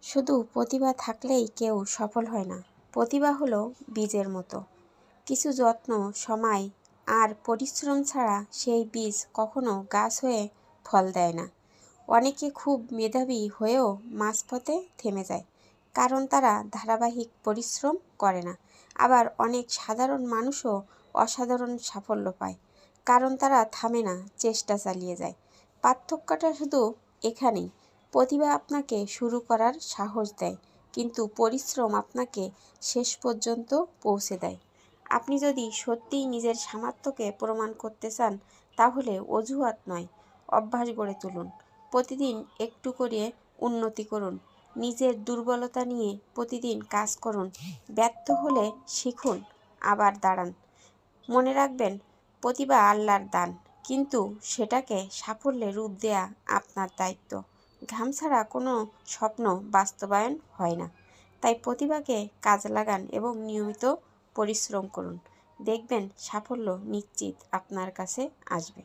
শুধু প্রতিভা থাকলেই কেউ সফল হয় না। প্রতিভা হলো বীজের মতো, কিছু যত্ন, সময় আর পরিশ্রম ছাড়া সেই বীজ কখনো গাছ হয়ে ফল দেয় না। অনেকে খুব মেধাবী হয়েও মাঝপথে থেমে যায়, কারণ তারা ধারাবাহিক পরিশ্রম করে না। আবার অনেক সাধারণ মানুষও অসাধারণ সাফল্য পায়, কারণ তারা থামে না, চেষ্টা চালিয়ে যায়। পার্থক্যটা শুধু এখানেই। প্রতিভা আপনাকে শুরু করার সাহস দেয়, কিন্তু পরিশ্রম আপনাকে শেষ পর্যন্ত পৌঁছে দেয়। আপনি যদি সত্যিই নিজের সামর্থ্যকে প্রমাণ করতে চান, তাহলে অজুহাত নয়, অভ্যাস গড়ে তুলুন। প্রতিদিন একটু করে উন্নতি করুন। নিজের দুর্বলতা নিয়ে প্রতিদিন কাজ করুন। ব্যর্থ হলে শিখুন, আবার দাঁড়ান। মনে রাখবেন, প্রতিভা আল্লাহর দান, কিন্তু সেটাকে সাফল্যে রূপ দেয়া আপনার দায়িত্ব। ঘাম ছাড়া কোনো স্বপ্ন বাস্তবায়ন হয় না। তাই প্রতিভাকে কাজে লাগান এবং নিয়মিত পরিশ্রম করুন। দেখবেন সাফল্য নিশ্চিত আপনার কাছে আসবে।